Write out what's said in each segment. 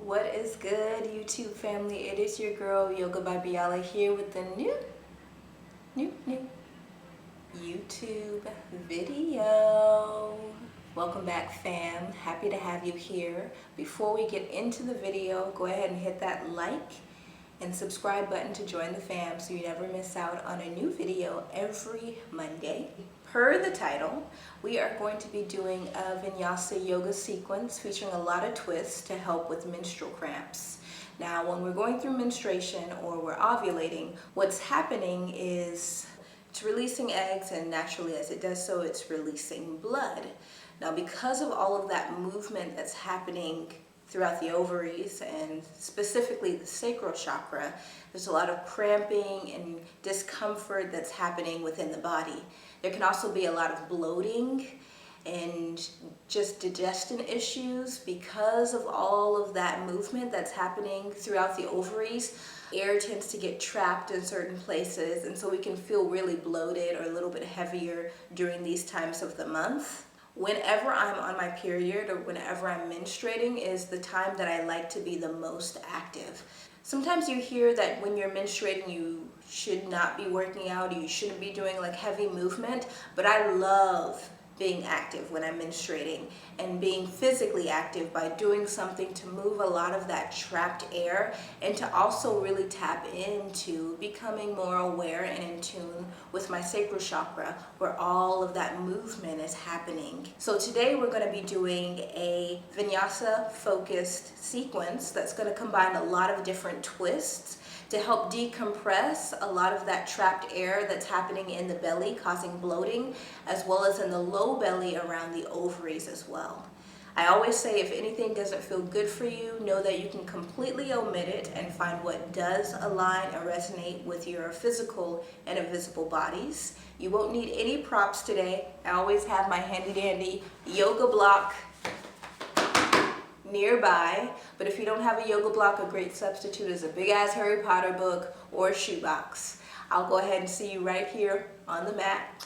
What is good, YouTube family? It is your girl Yoga by Biala here with a new YouTube video. Welcome back, fam. Happy to have you here. Before we get into the video, go ahead and hit that like and subscribe button to join the fam so you never miss out on a new video every Monday. Per the title, we are going to be doing a Vinyasa yoga sequence featuring a lot of twists to help with menstrual cramps. Now, when we're going through menstruation or we're ovulating, what's happening is it's releasing eggs, and naturally as it does so, it's releasing blood. Now, because of all of that movement that's happening throughout the ovaries and specifically the sacral chakra, there's a lot of cramping and discomfort that's happening within the body. There can also be a lot of bloating and just digestion issues because of all of that movement that's happening throughout the ovaries. Air tends to get trapped in certain places, and so we can feel really bloated or a little bit heavier during these times of the month. Whenever I'm on my period or whenever I'm menstruating is the time that I like to be the most active. Sometimes you hear that when you're menstruating you should not be working out, or you shouldn't be doing like heavy movement, but I love being active when I'm menstruating and being physically active by doing something to move a lot of that trapped air and to also really tap into becoming more aware and in tune with my sacral chakra where all of that movement is happening. So today we're going to be doing a Vinyasa focused sequence that's going to combine a lot of different twists to help decompress a lot of that trapped air that's happening in the belly, causing bloating, as well as in the low belly around the ovaries as well. I always say if anything doesn't feel good for you, know that you can completely omit it and find what does align and resonate with your physical and invisible bodies. You won't need any props today. I always have my handy dandy yoga block nearby, but if you don't have a yoga block, a great substitute is a big ass Harry Potter book or a shoebox. I'll go ahead and see you right here on the mat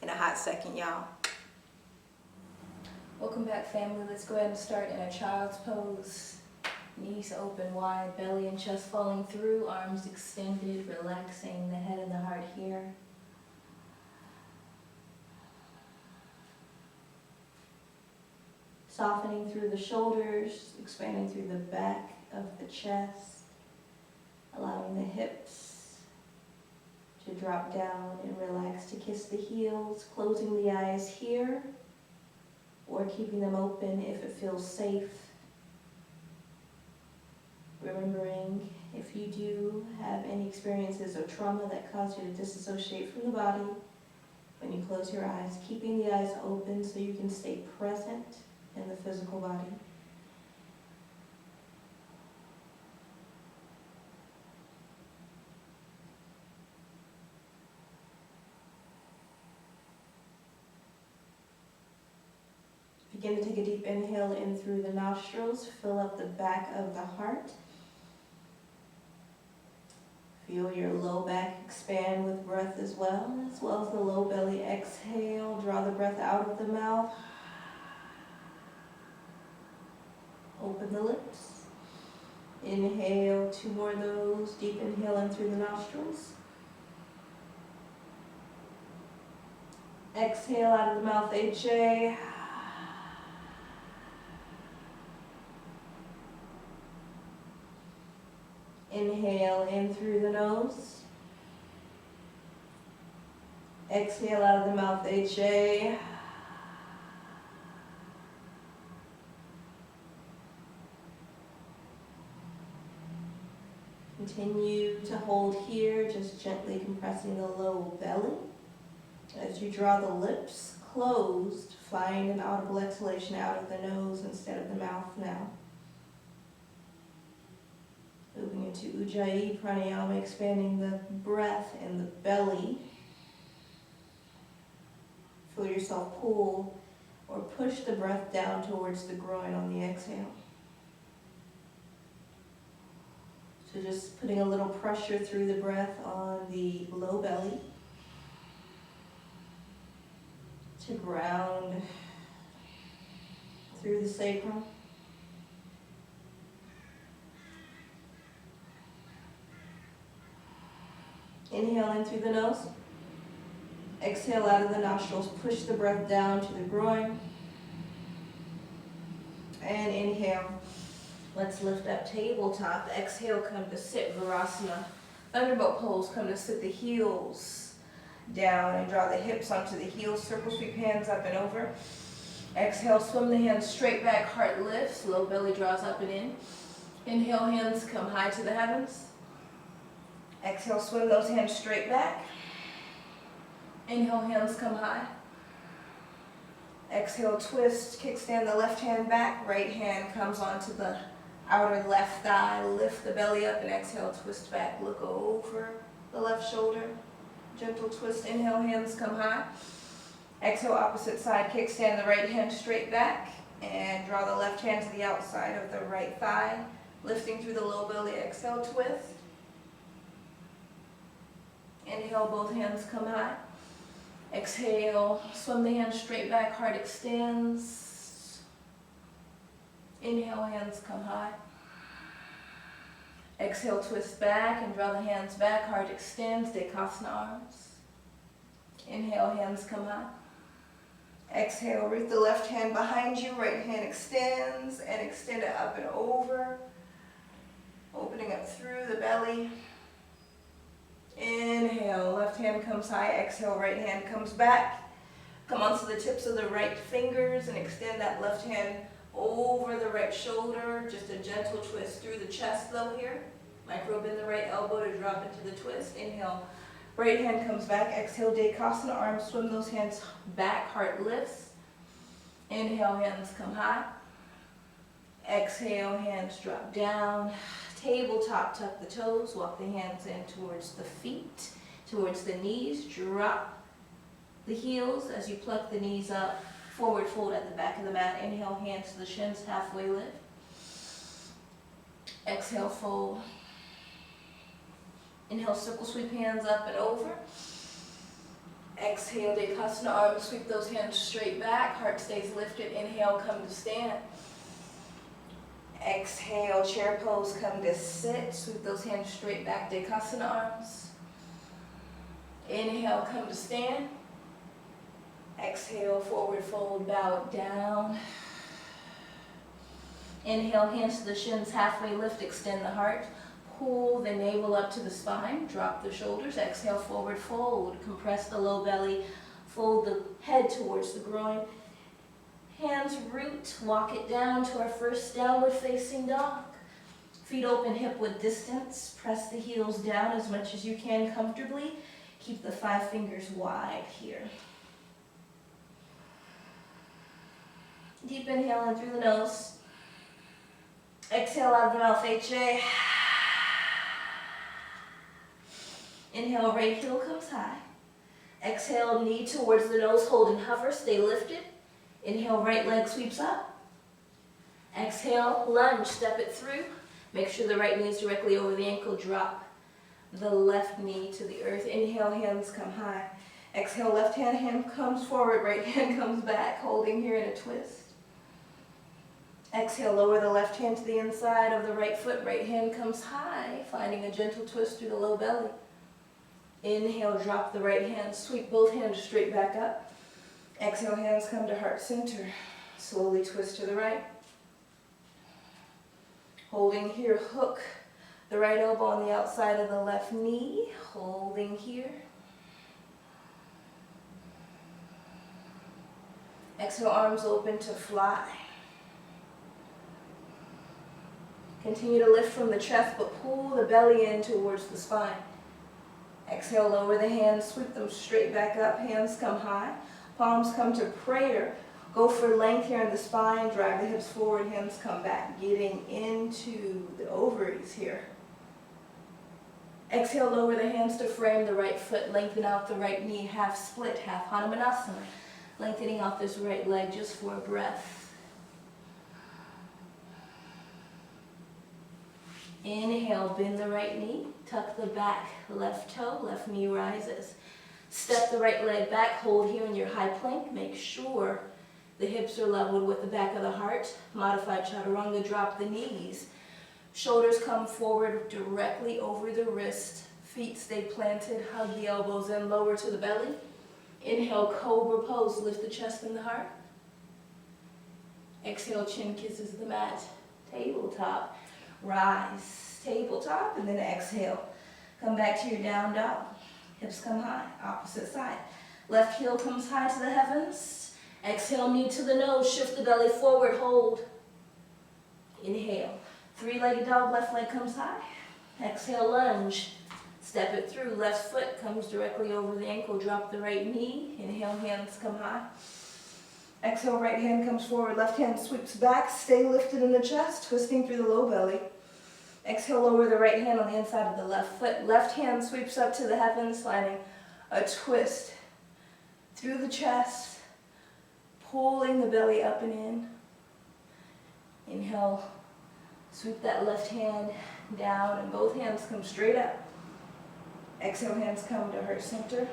in a hot second, y'all. Welcome back, family. Let's go ahead and start in a child's pose. Knees open wide, belly and chest falling through, arms extended, relaxing the head and the heart here. Softening through the shoulders, expanding through the back of the chest, allowing the hips to drop down and relax to kiss the heels, closing the eyes here or keeping them open if it feels safe. Remembering if you do have any experiences of trauma that cause you to disassociate from the body, when you close your eyes, keeping the eyes open so you can stay present in the physical body. Begin to take a deep inhale in through the nostrils, fill up the back of the heart. Feel your low back expand with breath as well as the low belly. Exhale, draw the breath out of the mouth. Open the lips. Inhale, 2 more of those. Deep inhale in through the nostrils. Exhale out of the mouth, HA. Inhale in through the nose. Exhale out of the mouth, HA. Continue to hold here, just gently compressing the low belly. As you draw the lips closed, find an audible exhalation out of the nose instead of the mouth now. Moving into Ujjayi Pranayama, expanding the breath in the belly. Feel yourself pull or push the breath down towards the groin on the exhale. So just putting a little pressure through the breath on the low belly to ground through the sacrum. Inhale in through the nose. Exhale out of the nostrils. Push the breath down to the groin. And inhale. Let's lift up tabletop. Exhale, come to sit, Virasana. Thunderbolt pose, come to sit the heels down and draw the hips onto the heels. Circle sweep hands up and over. Exhale, swim the hands straight back, heart lifts, low belly draws up and in. Inhale, hands come high to the heavens. Exhale, swim those hands straight back. Inhale, hands come high. Exhale, twist, kickstand the left hand back, right hand comes onto the outer left thigh, lift the belly up and exhale, twist back, look over the left shoulder. Gentle twist, inhale, hands come high. Exhale, opposite side, kickstand the right hand straight back and draw the left hand to the outside of the right thigh, lifting through the low belly, exhale, twist. Inhale, both hands come high. Exhale, swim the hands straight back, heart extends. Inhale, hands come high. Exhale, twist back and draw the hands back, heart extends, Decompression arms. Inhale, hands come high. Exhale, root the left hand behind you, right hand extends and extend it up and over. Opening up through the belly. Inhale, left hand comes high, exhale, right hand comes back. Come onto the tips of the right fingers and extend that left hand over the right shoulder. Just a gentle twist through the chest though here. Micro bend the right elbow to drop into the twist. Inhale, right hand comes back. Exhale, Decompression arms, swim those hands back, heart lifts. Inhale, hands come high. Exhale, hands drop down. Tabletop, tuck the toes, walk the hands in towards the feet, towards the knees. Drop the heels as you pluck the knees up. Forward fold at the back of the mat. Inhale, hands to the shins, halfway lift. Exhale, fold. Inhale, circle sweep hands up and over. Exhale, Decompression arms, sweep those hands straight back. Heart stays lifted. Inhale, come to stand. Exhale, chair pose, come to sit. Sweep those hands straight back, Decompression arms. Inhale, come to stand. Exhale, forward fold, bow it down. Inhale, hands to the shins, halfway lift, extend the heart. Pull the navel up to the spine, drop the shoulders. Exhale, forward fold, compress the low belly, fold the head towards the groin. Hands root, walk it down to our first downward facing dog. Feet open, hip width distance. Press the heels down as much as you can comfortably. Keep the 5 fingers wide here. Deep inhale in through the nose. Exhale out of the mouth, HA. Inhale, right heel comes high. Exhale, knee towards the nose, hold and hover, stay lifted. Inhale, right leg sweeps up. Exhale, lunge, step it through. Make sure the right knee is directly over the ankle. Drop the left knee to the earth. Inhale, hands come high. Exhale, left hand comes forward, right hand comes back, holding here in a twist. Exhale, lower the left hand to the inside of the right foot. Right hand comes high, finding a gentle twist through the low belly. Inhale, drop the right hand, sweep both hands straight back up. Exhale, hands come to heart center. Slowly twist to the right. Holding here, hook the right elbow on the outside of the left knee. Holding here. Exhale, arms open to fly. Continue to lift from the chest, but pull the belly in towards the spine. Exhale, lower the hands, sweep them straight back up. Hands come high. Palms come to prayer. Go for length here in the spine. Drive the hips forward. Hands come back. Getting into the ovaries here. Exhale, lower the hands to frame the right foot. Lengthen out the right knee. Half split, half Hanumanasana. Lengthening out this right leg just for a breath. Inhale, bend the right knee. Tuck the back left toe. Left knee rises. Step the right leg back, hold here in your high plank. Make sure the hips are leveled with the back of the heart. Modified chaturanga, drop the knees. Shoulders come forward directly over the wrist. Feet stay planted, hug the elbows in, lower to the belly. Inhale, cobra pose, lift the chest and the heart. Exhale, chin kisses the mat. Tabletop, rise, tabletop, and then exhale. Come back to your down dog. Hips come high, opposite side. Left heel comes high to the heavens. Exhale, knee to the nose, shift the belly forward, hold. Inhale, three-legged dog, left leg comes high. Exhale, lunge. Step it through, left foot comes directly over the ankle, drop the right knee. Inhale, hands come high. Exhale, right hand comes forward, left hand sweeps back, stay lifted in the chest, twisting through the low belly. Exhale, lower the right hand on the inside of the left foot. Left hand sweeps up to the heavens, sliding a twist through the chest, pulling the belly up and in. Inhale, sweep that left hand down, and both hands come straight up. Exhale, hands come to heart center,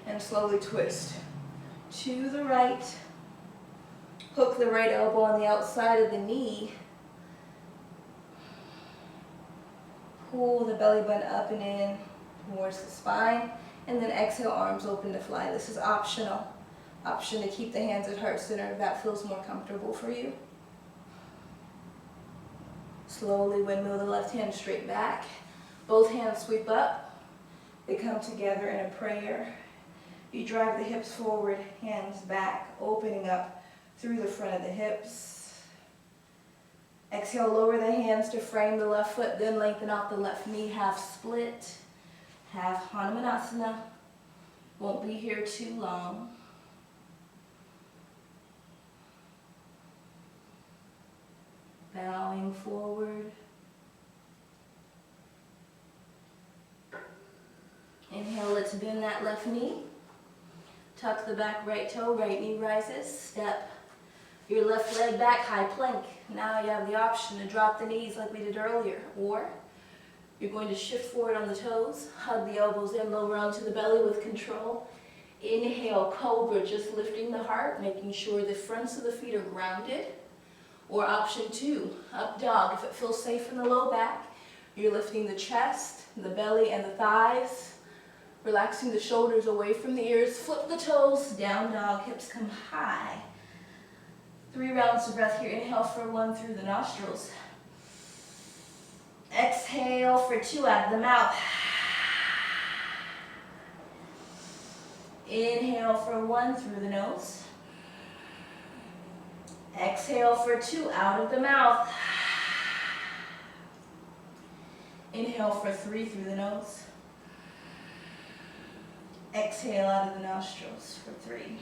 and slowly twist to the right. Hook the right elbow on the outside of the knee. Pull the belly button up and in towards the spine, and then exhale, arms open to fly. This is optional. Option to keep the hands at heart center if that feels more comfortable for you. Slowly windmill the left hand straight back. Both hands sweep up. They come together in a prayer. You drive the hips forward, hands back, opening up through the front of the hips. Exhale, lower the hands to frame the left foot, then lengthen out the left knee, half split, half Hanumanasana. Won't be here too long. Bowing forward. Inhale, let's bend that left knee. Tuck the back right toe, right knee rises. Step your left leg back, high plank. Now you have the option to drop the knees like we did earlier, or you're going to shift forward on the toes, hug the elbows in, lower onto the belly with control. Inhale, cobra, just lifting the heart, making sure the fronts of the feet are grounded. Or option two, up dog. If it feels safe in the low back, you're lifting the chest, the belly, and the thighs. Relaxing the shoulders away from the ears. Flip the toes, down dog, hips come high. 3 rounds of breath here. Inhale for 1 through the nostrils. Exhale for 2 out of the mouth. Inhale for 1 through the nose. Exhale for 2 out of the mouth. Inhale for 3 through the nose. Exhale out of the nostrils for 3.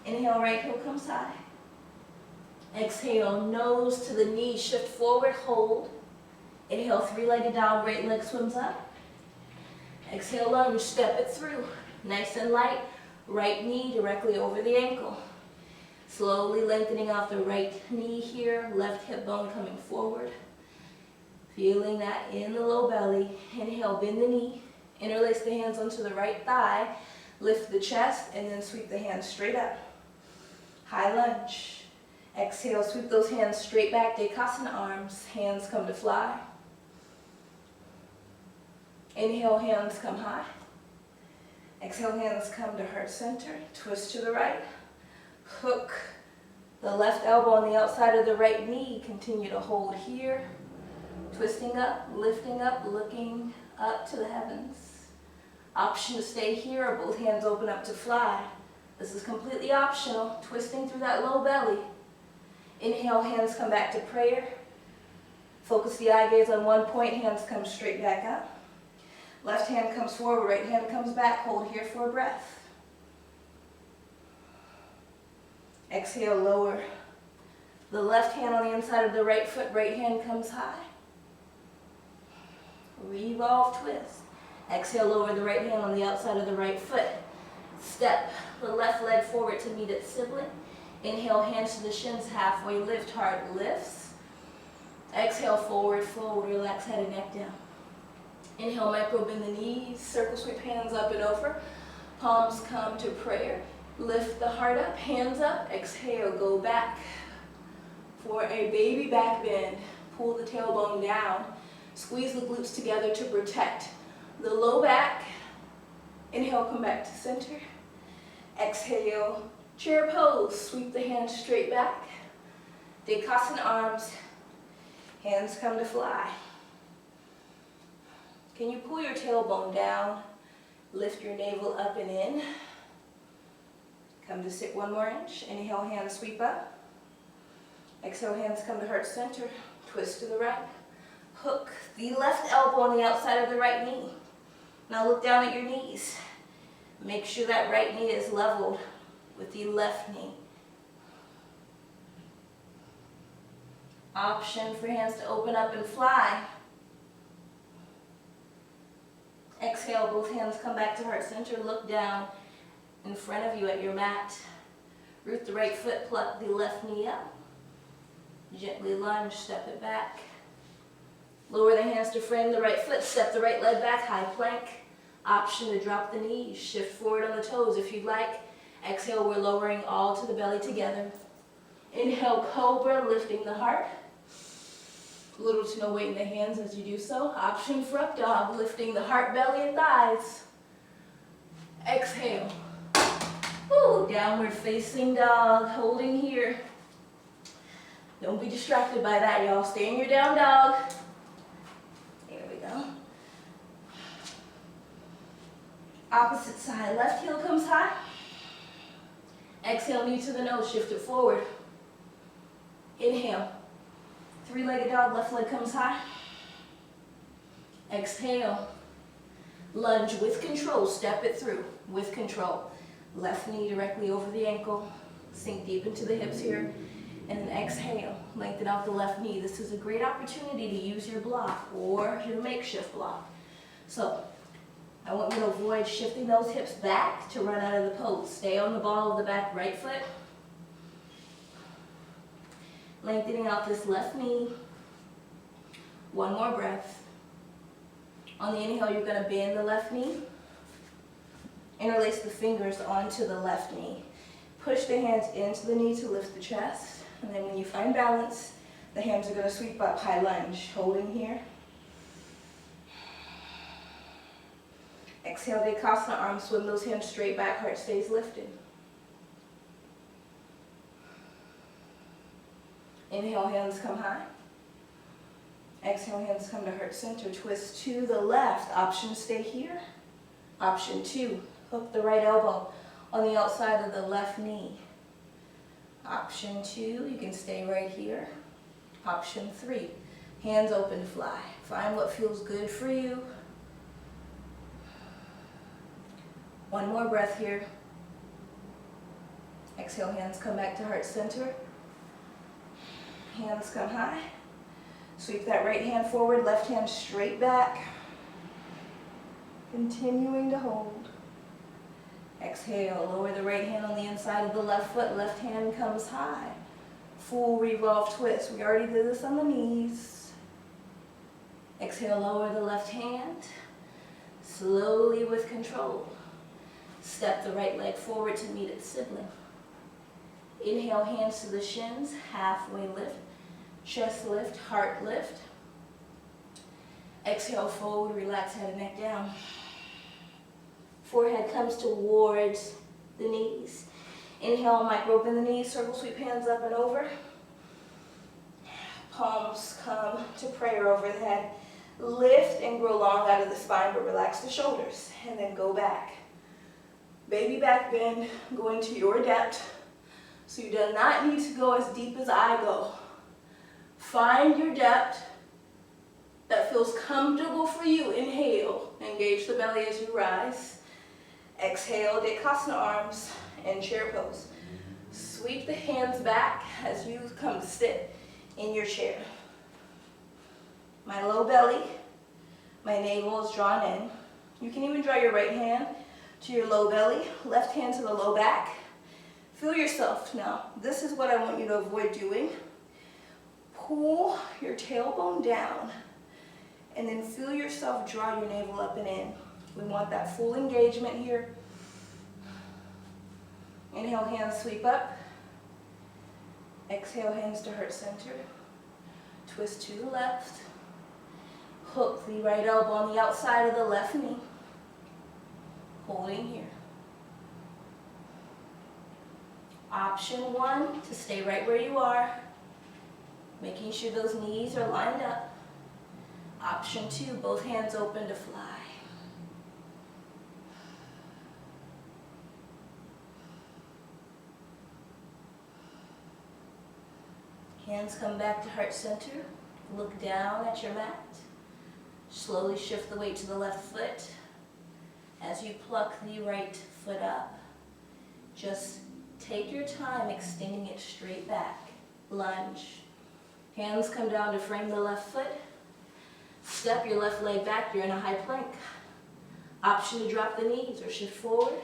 Inhale, right heel comes high. Exhale, nose to the knee, shift forward, hold. Inhale, 3-legged dog, right leg swims up. Exhale, lunge, step it through. Nice and light, right knee directly over the ankle. Slowly lengthening out the right knee here, left hip bone coming forward. Feeling that in the low belly. Inhale, bend the knee. Interlace the hands onto the right thigh, lift the chest, and then sweep the hands straight up. High lunge. Exhale, sweep those hands straight back, Decompression arms, hands come to fly. Inhale, hands come high. Exhale, hands come to heart center, twist to the right. Hook the left elbow on the outside of the right knee, continue to hold here. Twisting up, lifting up, looking up to the heavens. Option to stay here or both hands open up to fly. This is completely optional. Twisting through that low belly. Inhale, hands come back to prayer. Focus the eye gaze on one point, hands come straight back up. Left hand comes forward, right hand comes back. Hold here for a breath. Exhale, lower the left hand on the inside of the right foot, right hand comes high. Revolve, twist. Exhale, lower the right hand on the outside of the right foot. Step the left leg forward to meet its sibling. Inhale, hands to the shins, halfway lift, heart lifts. Exhale, forward, fold, relax head and neck down. Inhale, micro bend the knees, circle sweep hands up and over. Palms come to prayer. Lift the heart up, hands up. Exhale, go back for a baby back bend. Pull the tailbone down. Squeeze the glutes together to protect the low back. Inhale, come back to center. Exhale, chair pose. Sweep the hands straight back. Decompression arms. Hands come to fly. Can you pull your tailbone down? Lift your navel up and in. Come to sit 1 more inch. Inhale, hands sweep up. Exhale, hands come to heart center. Twist to the right. Hook the left elbow on the outside of the right knee. Now look down at your knees. Make sure that right knee is leveled with the left knee. Option for hands to open up and fly. Exhale, both hands come back to heart center. Look down in front of you at your mat. Root the right foot, pluck the left knee up. Gently lunge, step it back. Lower the hands to frame the right foot, step the right leg back, high plank. Option to drop the knees, shift forward on the toes if you'd like. Exhale, we're lowering all to the belly together. Inhale, cobra, lifting the heart. Little to no weight in the hands as you do so. Option for up dog, lifting the heart, belly, and thighs. Exhale. Woo, downward facing dog, holding here. Don't be distracted by that, y'all. Stay in your down dog. There we go. Opposite side, left heel comes high. Exhale, knee to the nose, shift it forward. Inhale. 3-legged dog, left leg comes high. Exhale. Lunge with control, step it through with control. Left knee directly over the ankle. Sink deep into the hips here. And then exhale, lengthen out the left knee. This is a great opportunity to use your block or your makeshift block. So, I want you to avoid shifting those hips back to run out of the pose. Stay on the ball of the back right foot. Lengthening out this left knee. 1 more breath. On the inhale, you're going to bend the left knee. Interlace the fingers onto the left knee. Push the hands into the knee to lift the chest. And then when you find balance, the hands are going to sweep up, high lunge, holding here. Exhale, Decompression arms, swim those hands straight back, heart stays lifted. Inhale, hands come high. Exhale, hands come to heart center. Twist to the left. Option, stay here. Option 2, hook the right elbow on the outside of the left knee. Option 2, you can stay right here. Option 3, hands open to fly. Find what feels good for you. 1 more breath here. Exhale, hands come back to heart center. Hands come high. Sweep that right hand forward, left hand straight back. Continuing to hold. Exhale, lower the right hand on the inside of the left foot, left hand comes high. Full revolve twist. We already did this on the knees. Exhale, lower the left hand. Slowly with control. Step the right leg forward to meet its sibling. Inhale, hands to the shins, halfway lift. Chest lift, heart lift. Exhale, forward, relax head and neck down. Forehead comes towards the knees. Inhale, micro bend the knees, circle sweep hands up and over. Palms come to prayer over the head. Lift and grow long out of the spine, but relax the shoulders. And then go back. Baby back bend, going to your depth. So you do not need to go as deep as I go. Find your depth that feels comfortable for you. Inhale, engage the belly as you rise. Exhale, Decompression arms and chair pose. Sweep the hands back as you come to sit in your chair. My low belly, my navel is drawn in. You can even draw your right hand to your low belly, left hand to the low back. Feel yourself now. This is what I want you to avoid doing. Pull your tailbone down and then feel yourself draw your navel up and in. We want that full engagement here. Inhale, hands sweep up. Exhale, hands to heart center. Twist to the left. Hook the right elbow on the outside of the left knee. Holding here. Option 1, to stay right where you are, making sure those knees are lined up. Option 2, both hands open to fly. Hands come back to heart center. Look down at your mat. Slowly shift the weight to the left foot. As you pluck the right foot up, just take your time extending it straight back. Lunge. Hands come down to frame the left foot. Step your left leg back, you're in a high plank. Option to drop the knees or shift forward.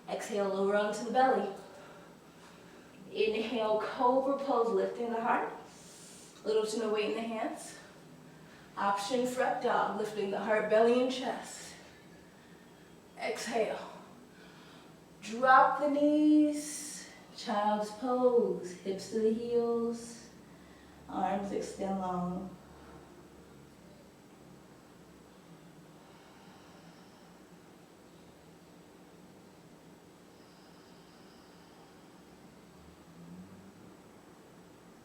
Exhale, lower onto the belly. Inhale, cobra pose, lifting the heart. Little to no weight in the hands. Option front dog, lifting the heart, belly, and chest. Exhale. Drop the knees. Child's pose, hips to the heels. Arms extend long.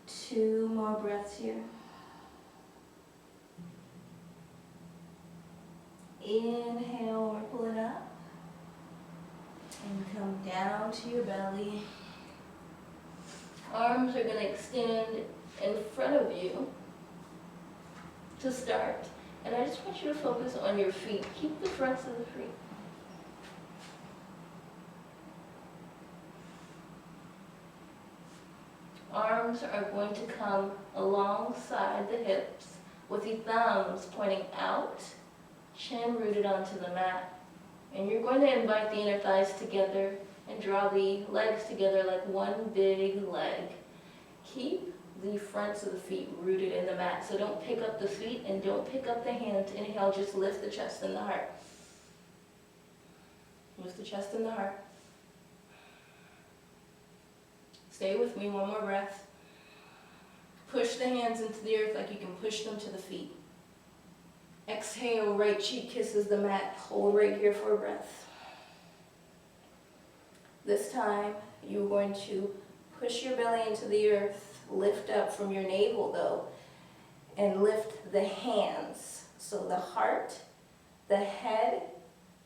Two more breaths here. Inhale, ripple it up. And come down to your belly. Arms are going to extend in front of you to start. And I just want you to focus on your feet. Keep the fronts of the feet. Arms are going to come alongside the hips with the thumbs pointing out, chin rooted onto the mat. And you're going to invite the inner thighs together and draw the legs together like one big leg. Keep the fronts of the feet rooted in the mat. So don't pick up the feet and don't pick up the hands. Inhale, just lift the chest and the heart. Lift the chest and the heart. Stay with me, one more breath. Push the hands into the earth like you can push them to the feet. Exhale, right cheek kisses the mat. Hold right here for a breath. This time, you're going to push your belly into the earth. Lift up from your navel though, and lift the hands. So the heart, the head,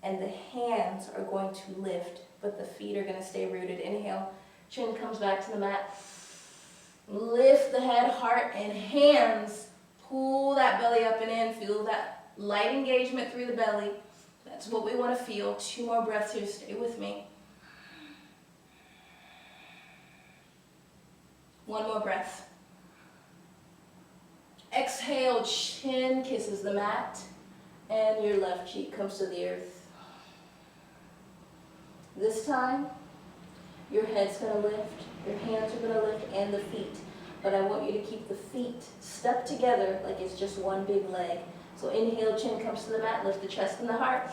and the hands are going to lift, but the feet are going to stay rooted. Inhale, chin comes back to the mat. Lift the head, heart, and hands. Pull that belly up and in. Feel that light engagement through the belly. That's what we want to feel. Two more breaths here. Stay with me. One more breath. Exhale, chin kisses the mat, and your left cheek comes to the earth. This time, your head's going to lift, your hands are going to lift, and the feet. But I want you to keep the feet stuck together like it's just one big leg. So inhale, chin comes to the mat, lift the chest and the heart.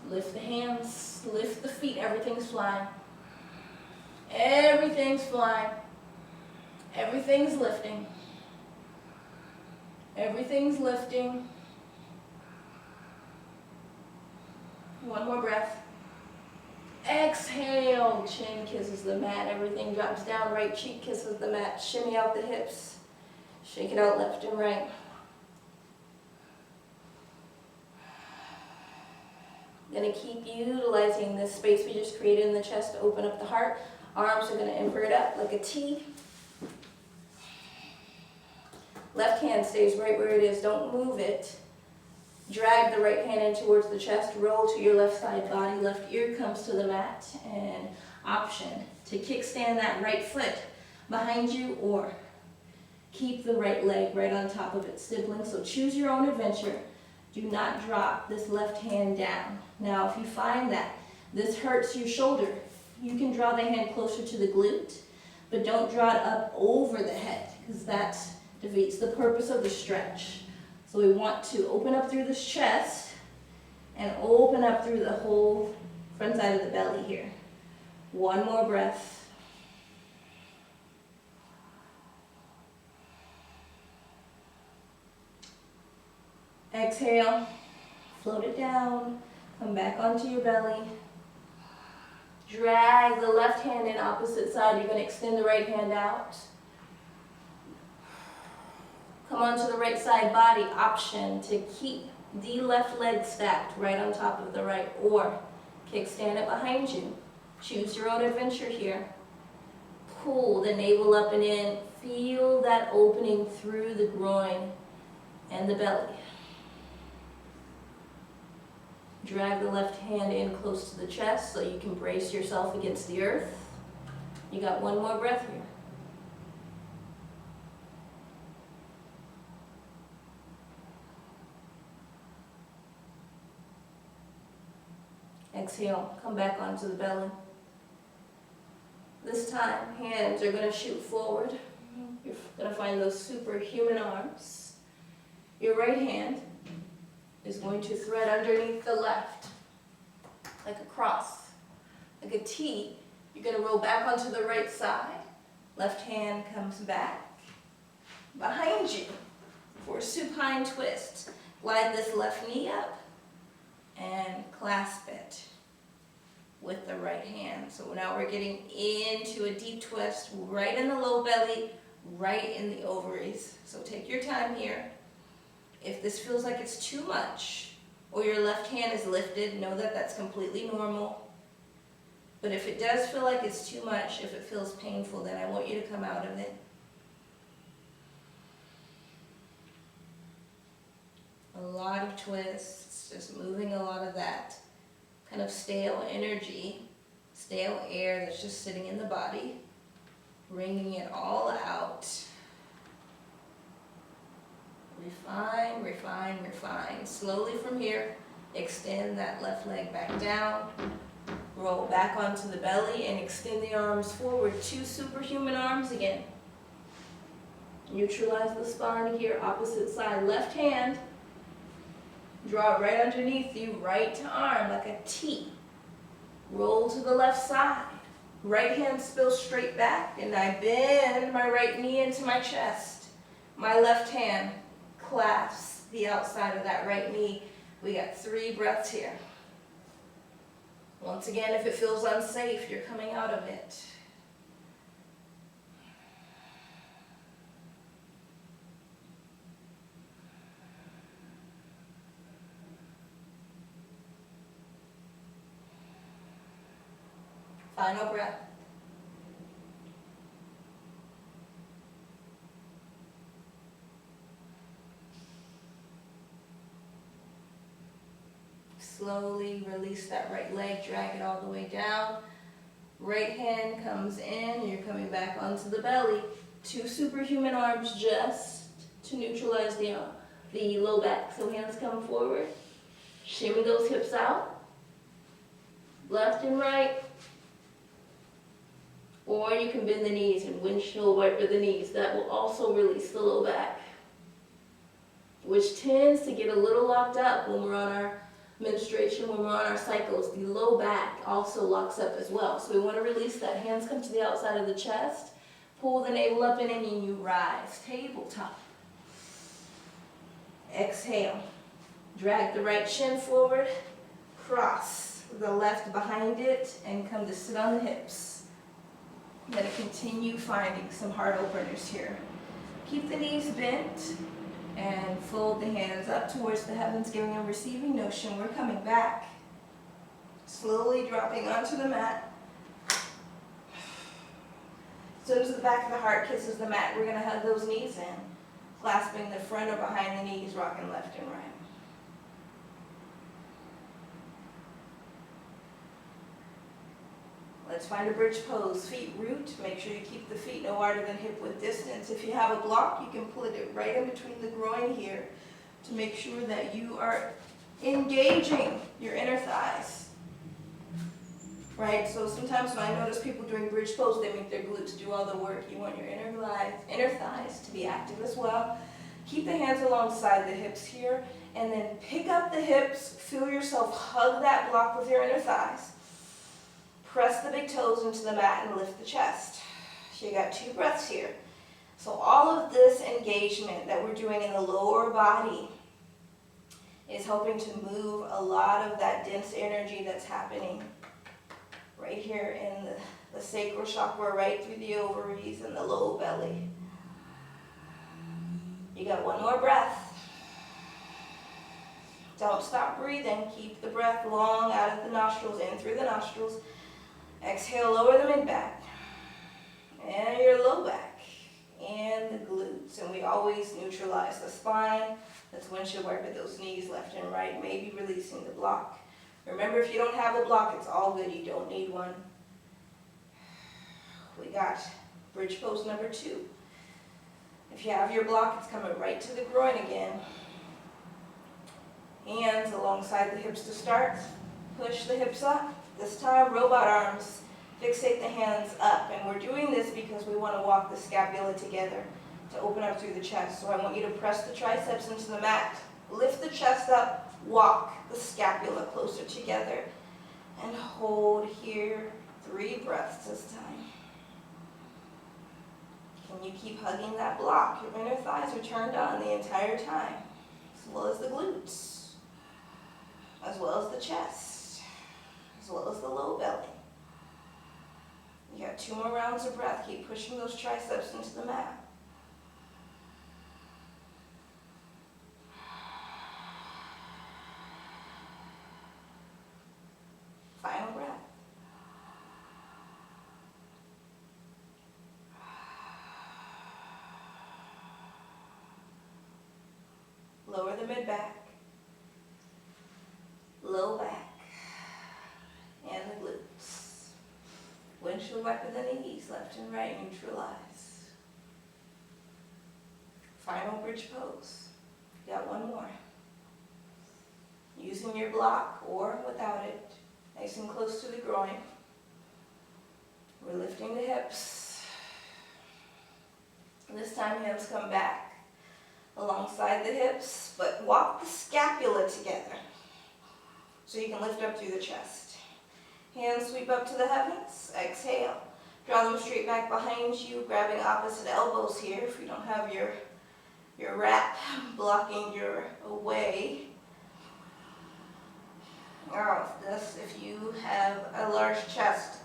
Lift the hands, lift the feet, everything's flying. Everything's flying. Everything's lifting. Everything's lifting. One more breath. Exhale, chin kisses the mat, everything drops down, right cheek kisses the mat, shimmy out the hips, shake it out left and right. Gonna keep utilizing this space we just created in the chest to open up the heart. Arms are gonna invert up like a T. Left hand stays right where it is, don't move it. Drag the right hand in towards the chest, roll to your left side body, left ear comes to the mat, and option to kickstand that right foot behind you or keep the right leg right on top of its sibling. So choose your own adventure. Do not drop this left hand down. Now if you find that this hurts your shoulder, you can draw the hand closer to the glute, but don't draw it up over the head because that defeats the purpose of the stretch. So we want to open up through this chest and open up through the whole front side of the belly here. One more breath. Exhale, float it down, come back onto your belly. Drag the left hand in opposite side. You're going to extend the right hand out. Come onto the right side body. Option to keep the left leg stacked right on top of the right, or kickstand it behind you. Choose your own adventure here. Pull the navel up and in. Feel that opening through the groin and the belly. Drag the left hand in close to the chest so you can brace yourself against the earth. You got one more breath here. Exhale, come back onto the belly. This time, hands are going to shoot forward. You're going to find those superhuman arms. Your right hand is going to thread underneath the left, like a cross, like a T. You're going to roll back onto the right side. Left hand comes back behind you for a supine twist. Glide this left knee up and clasp it with the right hand. So now we're getting into a deep twist right in the low belly, right in the ovaries. So take your time here. If this feels like it's too much, or your left hand is lifted, know that that's completely normal. But if it does feel like it's too much, if it feels painful, then I want you to come out of it. A lot of twists, just moving a lot of that kind of stale energy, stale air that's just sitting in the body, wringing it all out. Refine, refine, refine. Slowly from here, extend that left leg back down. Roll back onto the belly and extend the arms forward. 2 superhuman arms again. Neutralize the spine here, opposite side. Left hand, draw it right underneath you, right arm like a T. Roll to the left side. Right hand spills straight back, and I bend my right knee into my chest. My left hand clasps the outside of that right knee. We got 3 breaths here. Once again, if it feels unsafe, you're coming out of it. Final breath. Slowly release that right leg, drag it all the way down. Right hand comes in, and you're coming back onto the belly. 2 superhuman arms just to neutralize the low back. So hands come forward. Shimmy those hips out. Left and right. Or you can bend the knees and windshield wiper the knees. That will also release the low back, which tends to get a little locked up when we're on our menstruation, when we're on our cycles. The low back also locks up as well. So we want to release that. Hands come to the outside of the chest. Pull the navel up and in, and you rise. Tabletop. Exhale. Drag the right shin forward. Cross the left behind it and come to sit on the hips. I'm going to continue finding some heart openers here. Keep the knees bent and fold the hands up towards the heavens, giving a receiving notion. We're coming back, slowly dropping onto the mat. As soon as the back of the heart kisses the mat, we're going to hug those knees in, clasping the front or behind the knees, rocking left and right. Let's find a bridge pose. Feet root. Make sure you keep the feet no wider than hip width distance. If you have a block, you can put it right in between the groin here to make sure that you are engaging your inner thighs. Right? So sometimes when I notice people doing bridge pose, they make their glutes do all the work. You want your inner thighs to be active as well. Keep the hands alongside the hips here, and then pick up the hips. Feel yourself hug that block with your inner thighs. Press the big toes into the mat and lift the chest. You got 2 breaths here. So all of this engagement that we're doing in the lower body is helping to move a lot of that dense energy that's happening right here in the sacral chakra, right through the ovaries and the low belly. You got one more breath. Don't stop breathing. Keep the breath long out of the nostrils, in through the nostrils. Exhale, lower the mid-back and your low back and the glutes. And we always neutralize the spine. That's windshield wiper those knees left and right, maybe releasing the block. Remember, if you don't have a block, it's all good. You don't need one. We got bridge pose number 2. If you have your block, it's coming right to the groin again. Hands alongside the hips to start. Push the hips up. This time, robot arms. Fixate the hands up. And we're doing this because we want to walk the scapula together to open up through the chest. So I want you to press the triceps into the mat. Lift the chest up. Walk the scapula closer together. And hold here. 3 breaths this time. Can you keep hugging that block? Your inner thighs are turned on the entire time, as well as the glutes, as well as the chest, as well as the low belly. You got 2 more rounds of breath. Keep pushing those triceps into the mat. Final breath. Lower the mid-back, low back, and the glutes. Windshield wiper the knees, left and right, neutralize. Final bridge pose. You got one more. Using your block or without it, nice and close to the groin. We're lifting the hips. This time hands come back alongside the hips, but walk the scapula together so you can lift up through the chest. Hands sweep up to the heavens. Exhale. Draw them straight back behind you, grabbing opposite elbows here if you don't have your wrap blocking your way. Or if you have a large chest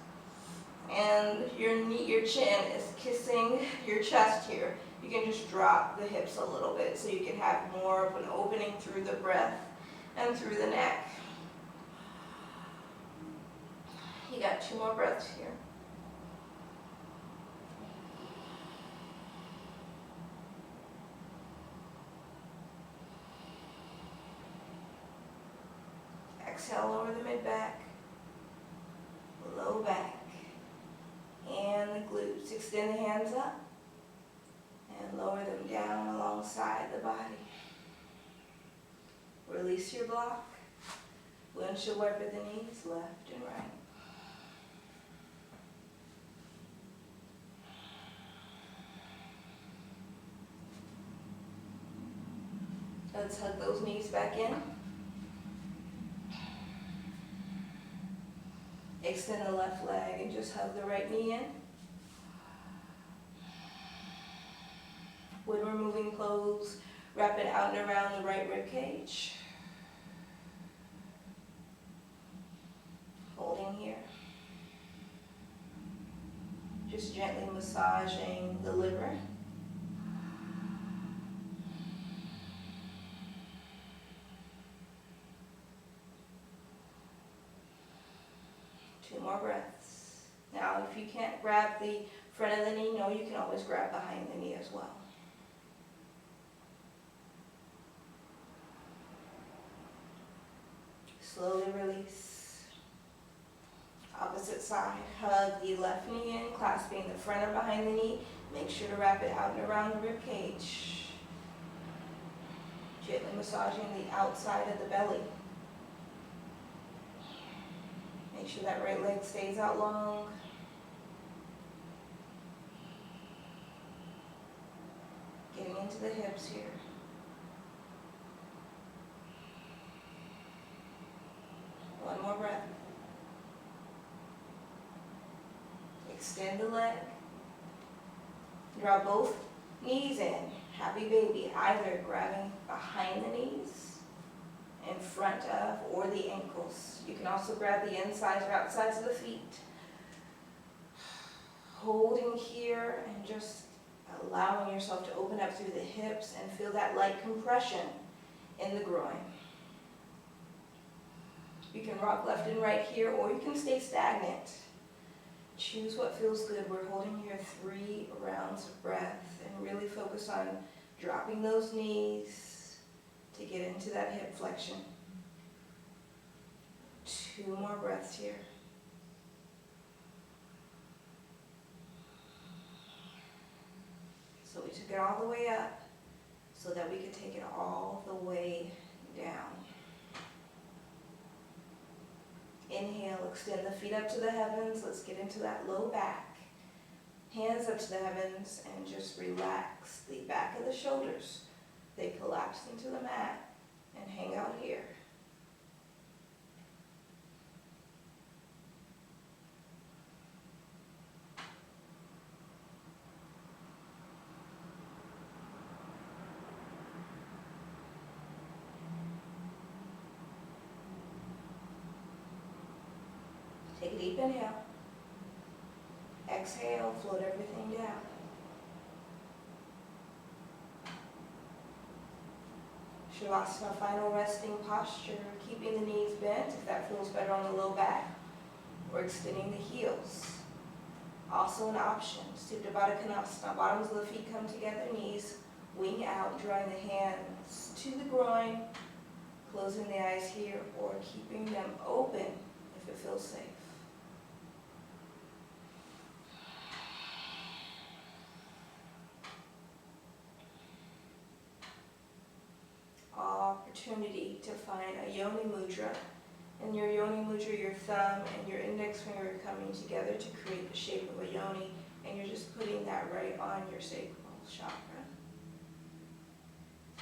and your chin is kissing your chest here, you can just drop the hips a little bit so you can have more of an opening through the breath and through the neck. You got 2 more breaths here. Exhale, lower the mid-back, low back, and the glutes. Extend the hands up and lower them down alongside the body. Release your block. Windshield wiper the knees, left and right. Let's hug those knees back in. Extend the left leg and just hug the right knee in. When removing clothes, wrap it out and around the right rib cage. Holding here. Just gently massaging the liver. Two more breaths. Now, if you can't grab the front of the knee, no, you can always grab behind the knee as well. Slowly release. Opposite side. Hug the left knee in, clasping the front and behind the knee. Make sure to wrap it out and around the rib cage. Gently massaging the outside of the belly. Make sure that right leg stays out long. Getting into the hips here. One more breath. Extend the leg. Draw both knees in. Happy baby. Either grabbing behind the knees in front of or the ankles. You can also grab the insides or outsides of the feet. Holding here and just allowing yourself to open up through the hips and feel that light compression in the groin. You can rock left and right here, or you can stay stagnant. Choose what feels good. We're holding here 3 rounds of breath and really focus on dropping those knees to get into that hip flexion. 2 more breaths here. So we took it all the way up so that we could take it all the way down. Inhale, extend the feet up to the heavens. Let's get into that low back. Hands up to the heavens and just relax the back of the shoulders. They collapse into the mat and hang out here. Take a deep inhale. Exhale, float everything down. Shavasana, final resting posture, keeping the knees bent if that feels better on the low back, or extending the heels. Also an option, Supta Baddha Konasana, bottoms of the feet come together, knees wing out, drawing the hands to the groin, closing the eyes here, or keeping them open if it feels safe. Opportunity to find a Yoni mudra. In your Yoni mudra, your thumb and your index finger are coming together to create the shape of a Yoni, and you're just putting that right on your sacral chakra.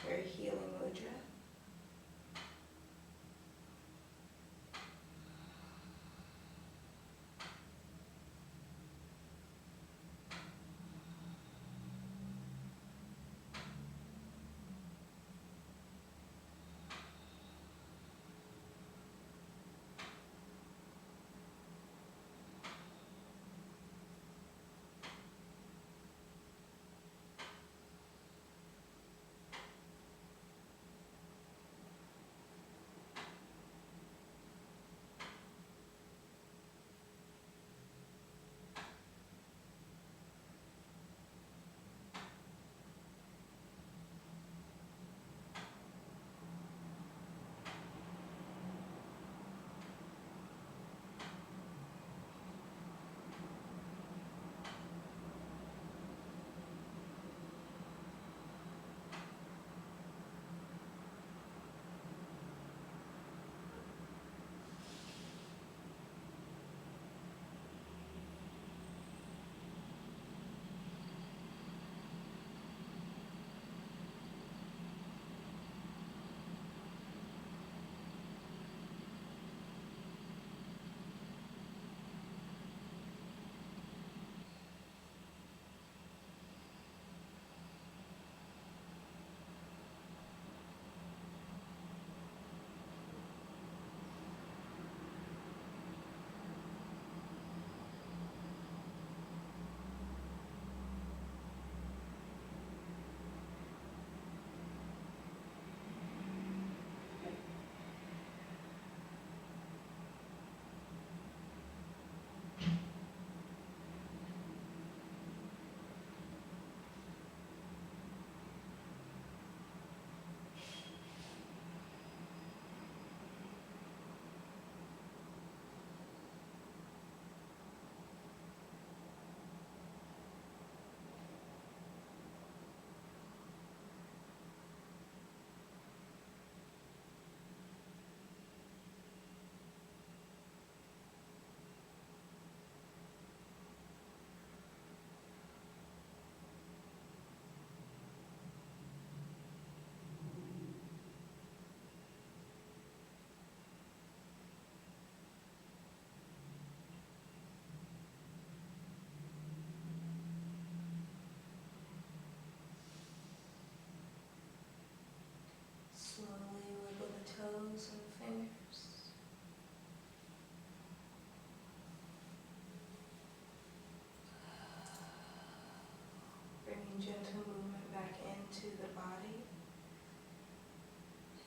Very healing mudra.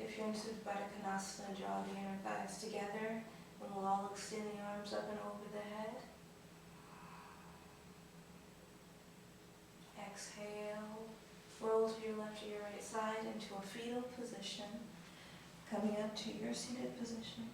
If you're in Supine, draw the inner thighs together, and we'll all extend the arms up and over the head. Exhale, roll to your left or your right side into a fetal position, coming up to your seated position.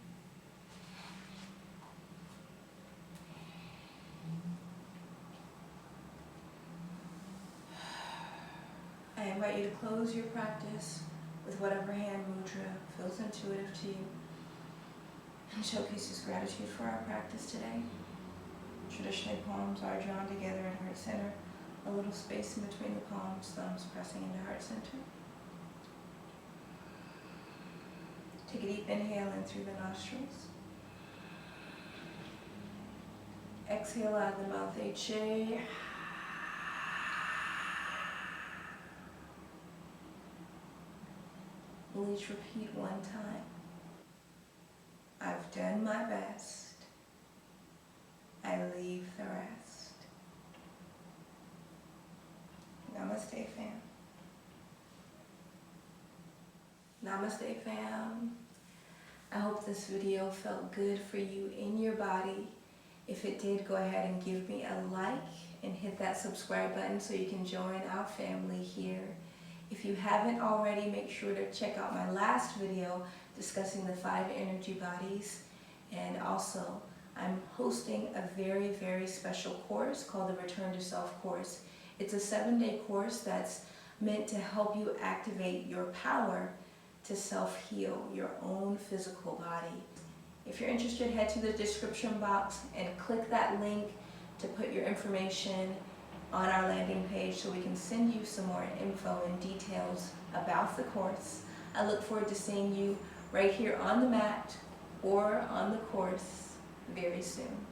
I invite you to close your practice with whatever hand mudra feels intuitive to you and showcases gratitude for our practice today. Traditionally, palms are drawn together in heart center, a little space in between the palms, thumbs pressing into heart center. Take a deep inhale in through the nostrils. Exhale out of the mouth, H-A. We'll each repeat one time. I've done my best. I leave the rest. Namaste, fam. Namaste, fam. I hope this video felt good for you in your body. If it did, go ahead and give me a like and hit that subscribe button so you can join our family here. If you haven't already, make sure to check out my last video discussing the 5 energy bodies. And also, I'm hosting a very, very special course called the Return to Self course. It's a 7-day course that's meant to help you activate your power to self-heal your own physical body. If you're interested, head to the description box and click that link to put your information on our landing page so we can send you some more info and details about the course. I look forward to seeing you right here on the mat or on the course very soon.